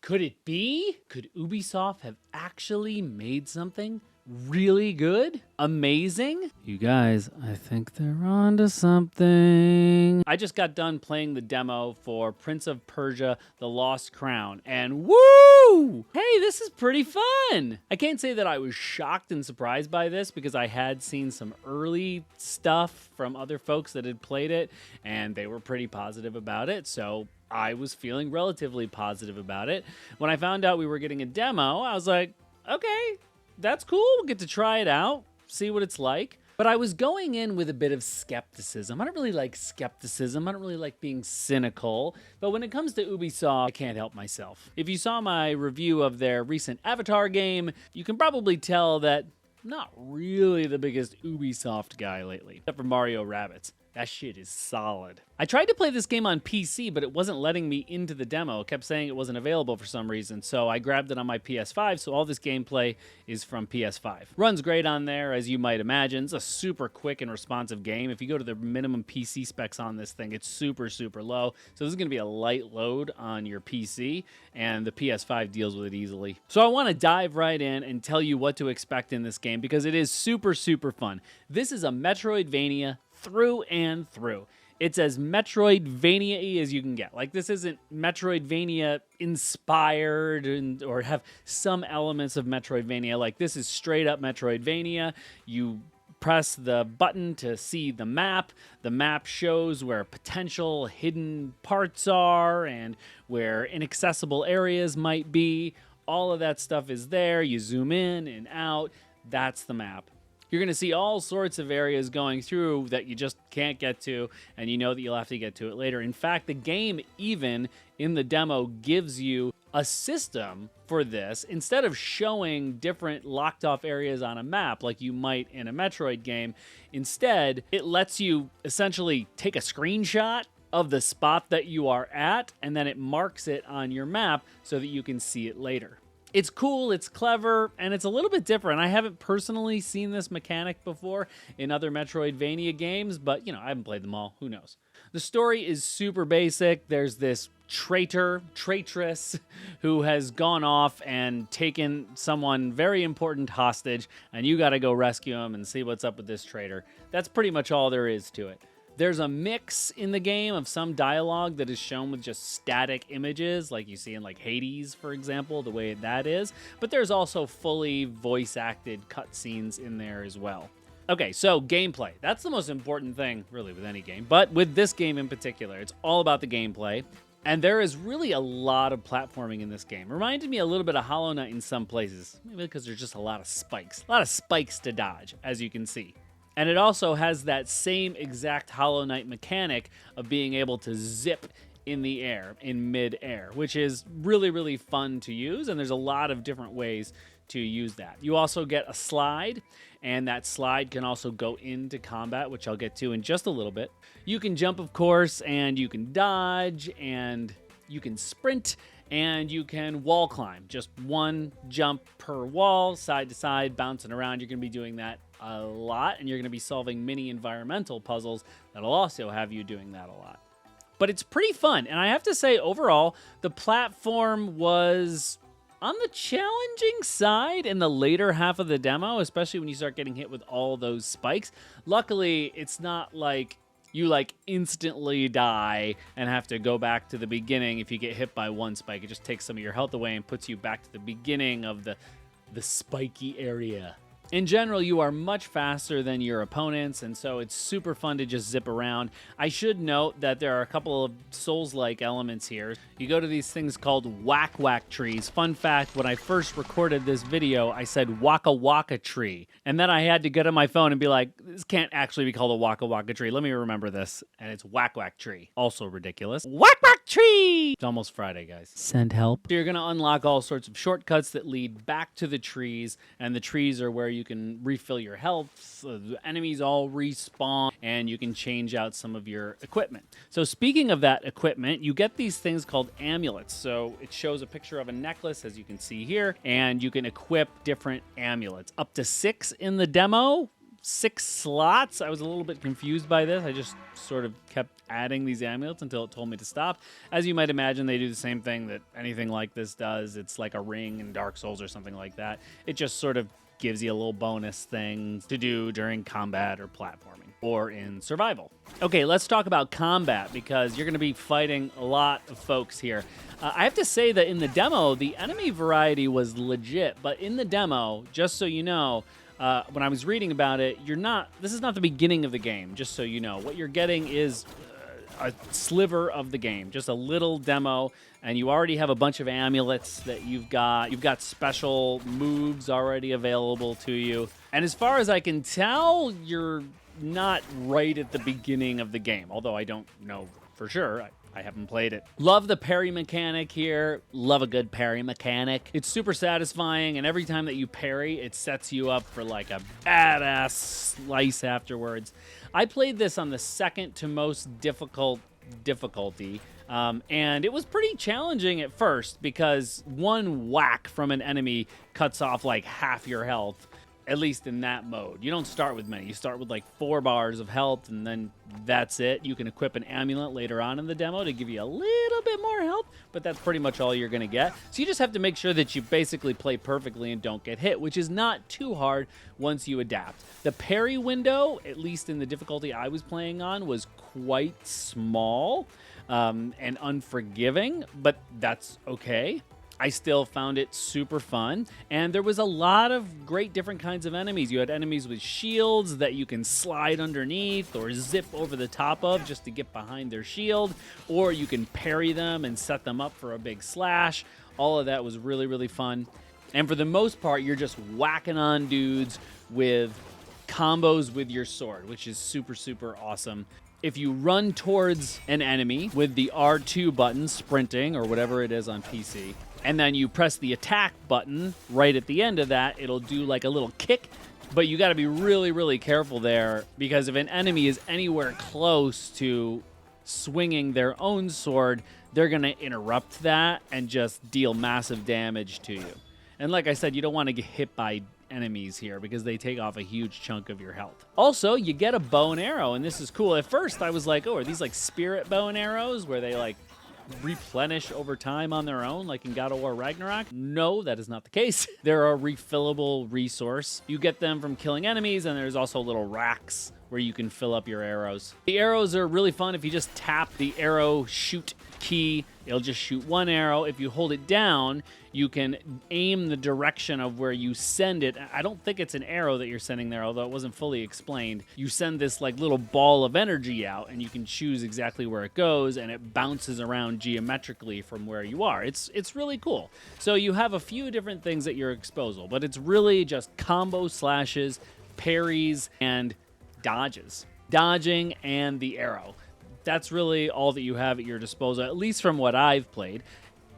Could it be? Could Ubisoft have actually made something really good? Amazing? You guys, I think they're onto something. I just got done playing the demo for Prince of Persia, The Lost Crown, and woo! Hey, this is pretty fun! I can't say that I was shocked and surprised by this because I had seen some early stuff from other folks that had played it, and they were pretty positive about it, so I was feeling relatively positive about it. When I found out we were getting a demo, I was like, okay, that's cool. We'll get to try it out, see what it's like. But I was going in with a bit of skepticism. I don't really like skepticism. I don't really like being cynical. But when it comes to Ubisoft, I can't help myself. If you saw my review of their recent Avatar game, you can probably tell that I'm not really the biggest Ubisoft guy lately, except for Mario Rabbids. That shit is solid. I tried to play this game on PC, but it wasn't letting me into the demo. It kept saying it wasn't available for some reason, so I grabbed it on my PS5, so all this gameplay is from PS5. Runs great on there, as you might imagine. It's a super quick and responsive game. If you go to the minimum PC specs on this thing, it's super, super low. So this is going to be a light load on your PC, and the PS5 deals with it easily. So I want to dive right in and tell you what to expect in this game, because it is super, super fun. This is a Metroidvania through and through. It's as Metroidvania-y as you can get. Like, this isn't Metroidvania inspired or have some elements of Metroidvania. Like, this is straight up Metroidvania. You press the button to see the map. The map shows where potential hidden parts are and where inaccessible areas might be. All of that stuff is there. You zoom in and out. That's the map. You're going to see all sorts of areas going through that you just can't get to, and you know that you'll have to get to it later. In fact, the game, even in the demo, gives you a system for this. Instead of showing different locked-off areas on a map like you might in a Metroid game, instead, it lets you essentially take a screenshot of the spot that you are at, and then it marks it on your map so that you can see it later. It's cool, it's clever, and it's a little bit different. I haven't personally seen this mechanic before in other Metroidvania games, but, you know, I haven't played them all. Who knows? The story is super basic. There's this traitress, who has gone off and taken someone very important hostage, and you gotta go rescue him and see what's up with this traitor. That's pretty much all there is to it. There's a mix in the game of some dialogue that is shown with just static images, like you see in like Hades, for example, the way that is. But there's also fully voice-acted cutscenes in there as well. Okay, so gameplay. That's the most important thing, really, with any game. But with this game in particular, it's all about the gameplay. And there is really a lot of platforming in this game. Reminded me a little bit of Hollow Knight in some places, maybe because there's just a lot of spikes. A lot of spikes to dodge, as you can see. And it also has that same exact Hollow Knight mechanic of being able to zip in the air, in mid-air, which is really, really fun to use, and there's a lot of different ways to use that. You also get a slide, and that slide can also go into combat, which I'll get to in just a little bit. You can jump, of course, and you can dodge, and you can sprint, and you can wall climb. Just one jump per wall, side to side, bouncing around. You're going to be doing that a lot, and you're going to be solving mini environmental puzzles that'll also have you doing that a lot. But it's pretty fun, and I have to say, overall, the platform was on the challenging side in the later half of the demo, especially when you start getting hit with all those spikes. Luckily, it's not like you instantly die and have to go back to the beginning if you get hit by one spike. It just takes some of your health away and puts you back to the beginning of the spiky area. In general, you are much faster than your opponents, and so it's super fun to just zip around. I should note that there are a couple of Souls-like elements here. You go to these things called whack-whack trees. Fun fact, when I first recorded this video, I said waka-waka tree. And then I had to get on my phone and be like, this can't actually be called a waka-waka tree. Let me remember this. And it's whack-whack tree. Also ridiculous. Whack-whack tree! It's almost Friday, guys. Send help. So you're going to unlock all sorts of shortcuts that lead back to the trees, and the trees are where you can refill your health, the enemies all respawn, and you can change out some of your equipment. So speaking of that equipment, you get these things called amulets. So it shows a picture of a necklace, as you can see here, and you can equip different amulets. Up to 6 in the demo. 6 slots. I was a little bit confused by this. I just sort of kept adding these amulets until it told me to stop. As you might imagine, they do the same thing that anything like this does. It's like a ring in Dark Souls or something like that. It just sort of gives you a little bonus thing to do during combat or platforming or in survival. Okay, let's talk about combat because you're going to be fighting a lot of folks here. I have to say that in the demo, the enemy variety was legit, but in the demo, just so you know, when I was reading about it, this is not the beginning of the game, just so you know. What you're getting is a sliver of the game, just a little demo, and you already have a bunch of amulets that you've got. You've got special moves already available to you. And as far as I can tell, you're not right at the beginning of the game, although I don't know for sure. I haven't played it. Love the parry mechanic here. Love a good parry mechanic. It's super satisfying, and every time that you parry, it sets you up for like a badass slice afterwards. I played this on the second to most difficulty, and it was pretty challenging at first because one whack from an enemy cuts off like half your health. At least in that mode. You don't start with many. You start with like 4 bars of health, and then that's it. You can equip an amulet later on in the demo to give you a little bit more health, but that's pretty much all you're going to get. So you just have to make sure that you basically play perfectly and don't get hit, which is not too hard once you adapt. The parry window, at least in the difficulty I was playing on, was quite small and unforgiving, but that's okay. I still found it super fun, and there was a lot of great different kinds of enemies. You had enemies with shields that you can slide underneath or zip over the top of just to get behind their shield, or you can parry them and set them up for a big slash. All of that was really, really fun. And for the most part, you're just whacking on dudes with combos with your sword, which is super, super awesome. If you run towards an enemy with the R2 button, sprinting, or whatever it is on PC, and then you press the attack button right at the end of that, it'll do like a little kick. But you got to be really, really careful there, because if an enemy is anywhere close to swinging their own sword, they're going to interrupt that and just deal massive damage to you. And like I said, you don't want to get hit by enemies here because they take off a huge chunk of your health. Also, you get a bow and arrow, and this is cool. At first, I was like, oh, are these like spirit bow and arrows where they like replenish over time on their own, like in God of War Ragnarok? No, that is not the case. They're a refillable resource. You get them from killing enemies, and there's also little racks where you can fill up your arrows. The arrows are really fun. If you just tap the arrow shoot key, it'll just shoot one arrow. If you hold it down, you can aim the direction of where you send it. I don't think it's an arrow that you're sending there, although it wasn't fully explained. You send this like little ball of energy out, and you can choose exactly where it goes, and it bounces around geometrically from where you are. It's really cool. So you have a few different things at your disposal, but it's really just combo slashes, parries, and dodges. Dodging and the arrow. That's really all that you have at your disposal, at least from what I've played,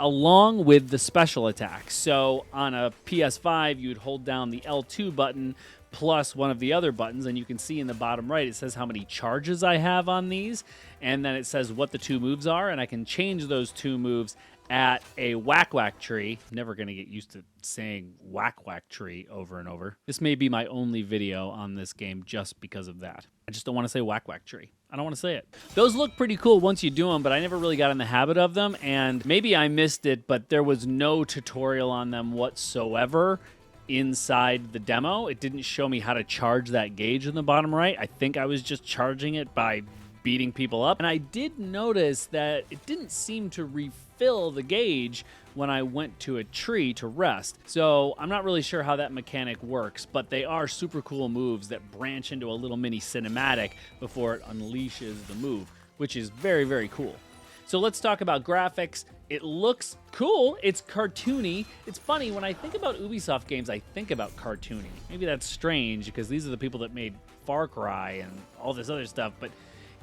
along with the special attacks. So on a PS5, you'd hold down the L2 button plus one of the other buttons, and you can see in the bottom right, it says how many charges I have on these, and then it says what the 2 moves are, and I can change those 2 moves at a whack-whack tree. Never going to get used to saying whack-whack tree over and over. This may be my only video on this game just because of that. I just don't want to say whack-whack tree. I don't want to say it. Those look pretty cool once you do them, but I never really got in the habit of them, and maybe I missed it, but there was no tutorial on them whatsoever inside the demo. It didn't show me how to charge that gauge in the bottom right. I think I was just charging it by beating people up. And I did notice that it didn't seem to refill the gauge when I went to a tree to rest. So I'm not really sure how that mechanic works, but they are super cool moves that branch into a little mini cinematic before it unleashes the move, which is very, very cool. So let's talk about graphics. It looks cool. It's cartoony. It's funny, when I think about Ubisoft games, I think about cartoony. Maybe that's strange because these are the people that made Far Cry and all this other stuff, but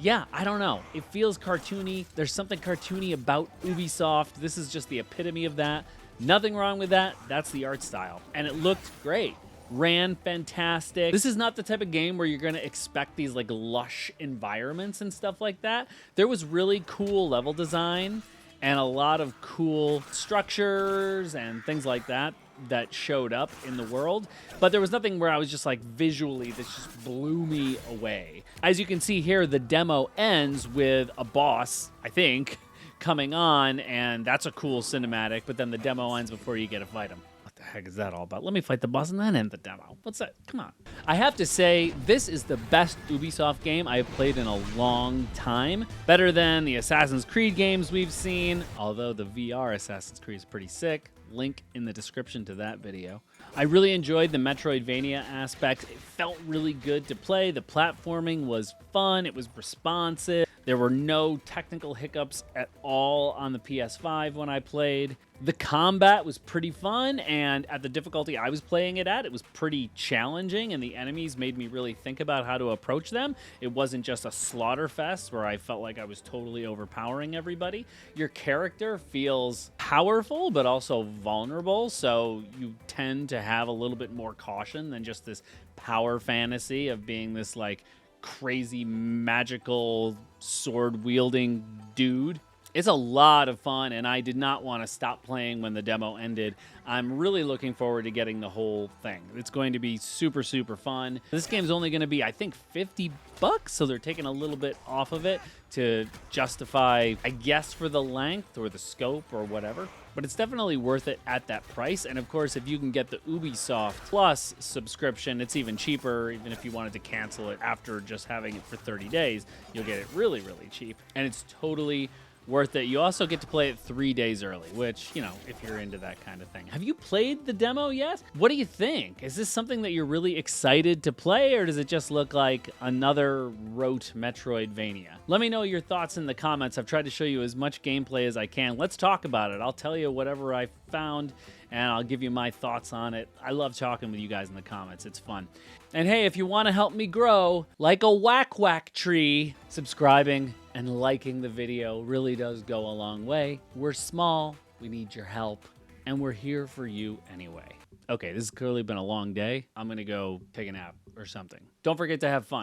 yeah, I don't know. It feels cartoony. There's something cartoony about Ubisoft. This is just the epitome of that. Nothing wrong with that. That's the art style. And it looked great. Ran fantastic. This is not the type of game where you're going to expect these like lush environments and stuff like that. There was really cool level design, and a lot of cool structures and things like that that showed up in the world, but there was nothing where I was just like visually this just blew me away. As you can see here, the demo ends with a boss, I think, coming on, and that's a cool cinematic, but then the demo ends before you get to fight him. What the heck is that all about? Let me fight the boss and then end the demo. What's that? Come on. I have to say, this is the best Ubisoft game I have played in a long time. Better than the Assassin's Creed games we've seen, although the VR Assassin's Creed is pretty sick. Link in the description to that video. I really enjoyed the Metroidvania aspect. It felt really good to play. The platforming was fun. It was responsive. There were no technical hiccups at all on the PS5 when I played. The combat was pretty fun, and at the difficulty I was playing it at, it was pretty challenging, and the enemies made me really think about how to approach them. It wasn't just a slaughter fest where I felt like I was totally overpowering everybody. Your character feels powerful, but also vulnerable, so you tend to have a little bit more caution than just this power fantasy of being this, like, crazy magical sword-wielding dude. It's a lot of fun, and I did not want to stop playing when the demo ended. I'm really looking forward to getting the whole thing. It's going to be super, super fun. This game's only going to be, I think, $50, so they're taking a little bit off of it to justify, I guess, for the length or the scope or whatever. But it's definitely worth it at that price. And of course, if you can get the Ubisoft Plus subscription, it's even cheaper. Even if you wanted to cancel it after just having it for 30 days, you'll get it really, really cheap. And it's totally worth it. You also get to play it 3 days early, which, you know, if you're into that kind of thing. Have you played the demo yet? What do you think? Is this something that you're really excited to play, or does it just look like another rote Metroidvania? Let me know your thoughts in the comments. I've tried to show you as much gameplay as I can. Let's talk about it. I'll tell you whatever I found, and I'll give you my thoughts on it. I love talking with you guys in the comments. It's fun. And hey, if you want to help me grow like a whack tree, subscribing and liking the video really does go a long way. We're small, we need your help, and we're here for you anyway. Okay, this has clearly been a long day. I'm gonna go take a nap or something. Don't forget to have fun.